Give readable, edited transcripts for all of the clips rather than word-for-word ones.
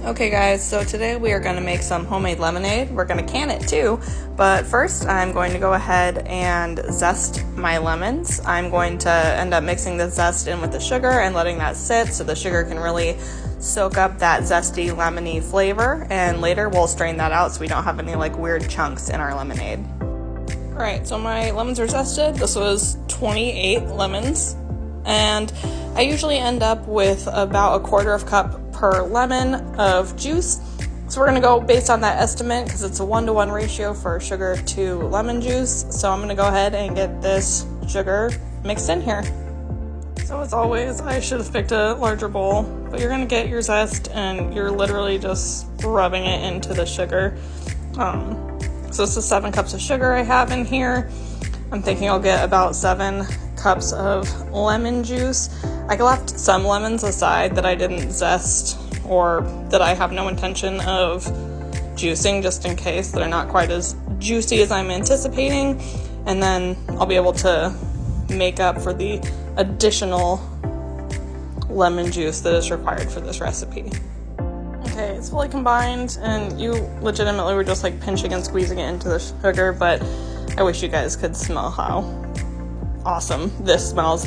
Okay guys, so today we are going to make some homemade lemonade. We're going to can it too, but first I'm going to go ahead and zest my lemons. I'm going to end up mixing the zest in with the sugar and letting that sit so the sugar can really soak up that zesty lemony flavor, and later we'll strain that out so we don't have any like weird chunks in our lemonade. Alright, so my lemons are zested. This was 28 lemons, and I usually end up with about 1/4 cup per lemon of juice. So we're gonna go based on that estimate because it's a 1-to-1 ratio for sugar to lemon juice. So I'm gonna go ahead and get this sugar mixed in here. So as always, I should have picked a larger bowl, but you're gonna get your zest and you're literally just rubbing it into the sugar. So this is 7 cups of sugar I have in here. I'm thinking I'll get about 7 cups of lemon juice. I left some lemons aside that I didn't zest or that I have no intention of juicing just in case they're not quite as juicy as I'm anticipating, and then I'll be able to make up for the additional lemon juice that is required for this recipe. Okay, it's fully combined, and you legitimately were just like pinching and squeezing it into the sugar, but I wish you guys could smell how awesome this smells.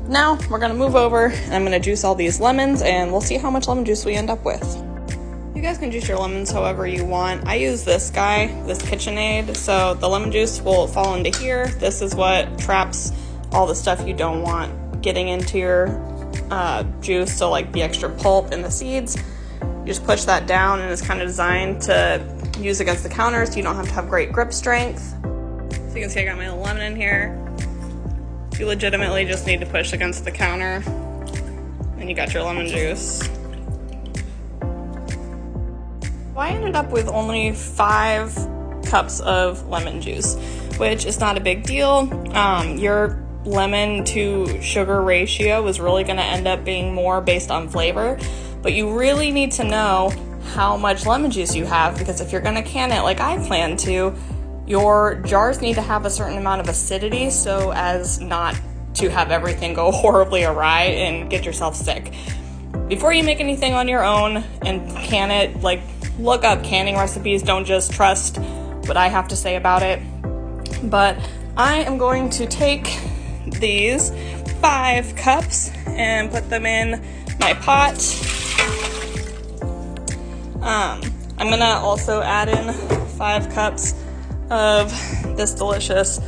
Now we're gonna move over and I'm gonna juice all these lemons and we'll see how much lemon juice we end up with. You guys can juice your lemons however you want. I use this guy, this KitchenAid, so the lemon juice will fall into here. This is what traps all the stuff you don't want getting into your juice, so like the extra pulp and the seeds. You just push that down, and it's kind of designed to use against the counter so you don't have to have great grip strength. So you can see I got my lemon in here. You legitimately just need to push against the counter and you got your lemon juice. I ended up with only 5 cups of lemon juice, which is not a big deal. Your lemon to sugar ratio is really going to end up being more based on flavor, but you really need to know how much lemon juice you have, because if you're going to can it like I plan to, your jars need to have a certain amount of acidity so as not to have everything go horribly awry and get yourself sick. Before you make anything on your own and can it, like, look up canning recipes. Don't just trust what I have to say about it. But I am going to take these 5 cups and put them in my pot. I'm gonna also add in 5 cups of this delicious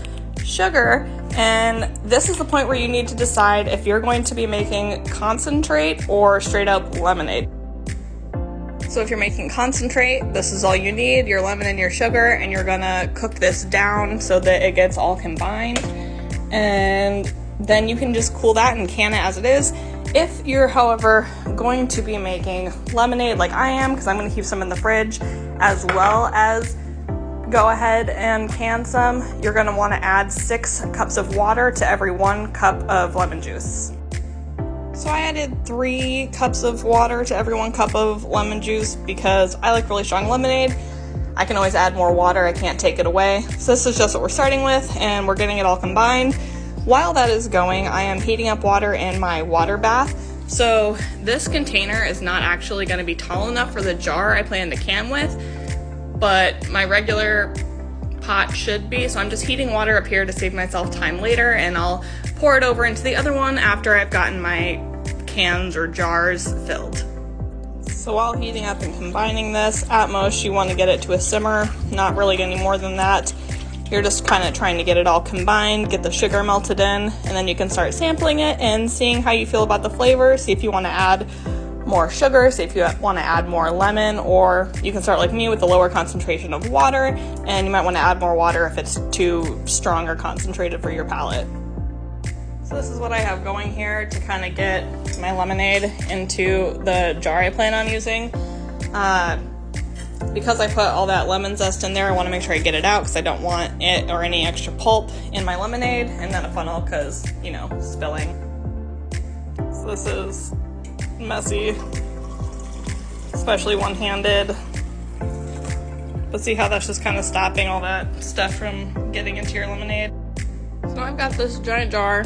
sugar, and this is the point where you need to decide if you're going to be making concentrate or straight up lemonade. So if you're making concentrate, this is all you need, your lemon and your sugar, and you're gonna cook this down so that it gets all combined, and then you can just cool that and can it as it is. If you're, however, going to be making lemonade like I am, because I'm going to keep some in the fridge, as well as go ahead and can some, you're going to want to add 6 cups of water to every 1 cup of lemon juice. So I added 3 cups of water to every 1 cup of lemon juice because I like really strong lemonade. I can always add more water, I can't take it away. So this is just what we're starting with, and we're getting it all combined. While that is going, I am heating up water in my water bath. So this container is not actually going to be tall enough for the jar I plan to can with, but my regular pot should be, so I'm just heating water up here to save myself time later, and I'll pour it over into the other one after I've gotten my cans or jars filled. So while heating up and combining this, at most you want to get it to a simmer, not really any more than that. You're just kind of trying to get it all combined, get the sugar melted in, and then you can start sampling it and seeing how you feel about the flavor, see if you want to add more sugar, see if you want to add more lemon, or you can start like me with a lower concentration of water, and you might want to add more water if it's too strong or concentrated for your palate. So this is what I have going here to kind of get my lemonade into the jar I plan on using. Because I put all that lemon zest in there, I want to make sure I get it out because I don't want it or any extra pulp in my lemonade, and then a funnel because, you know, spilling. So this is messy, especially one-handed. But see how that's just kind of stopping all that stuff from getting into your lemonade. So I've got this giant jar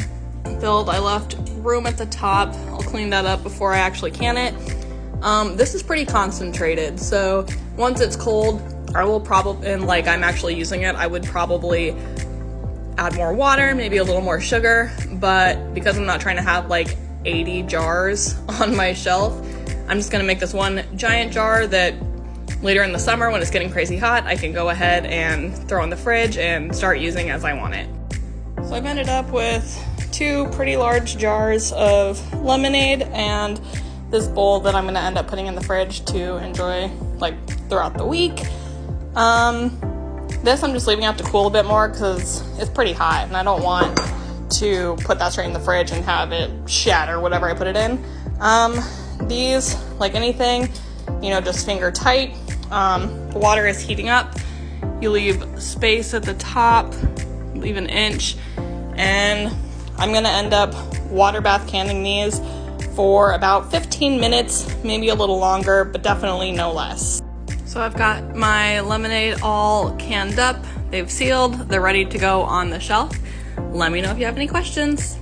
filled. I left room at the top. I'll clean that up before I actually can it. This is pretty concentrated, so once it's cold, I will probably, and like I'm actually using it, I would probably add more water, maybe a little more sugar, but because I'm not trying to have like 80 jars on my shelf, I'm just gonna make this one giant jar that later in the summer when it's getting crazy hot, I can go ahead and throw in the fridge and start using as I want it. So I've ended up with 2 pretty large jars of lemonade and this bowl that I'm gonna end up putting in the fridge to enjoy like throughout the week. This I'm just leaving out to cool a bit more because it's pretty hot and I don't want to put that straight in the fridge and have it shatter whatever I put it in. These, like anything, you know, just finger tight. The water is heating up. You leave space at the top, leave an inch, and I'm gonna end up water bath canning these for about 15 minutes, maybe a little longer, but definitely no less. So I've got my lemonade all canned up, they've sealed, they're ready to go on the shelf. Let me know if you have any questions.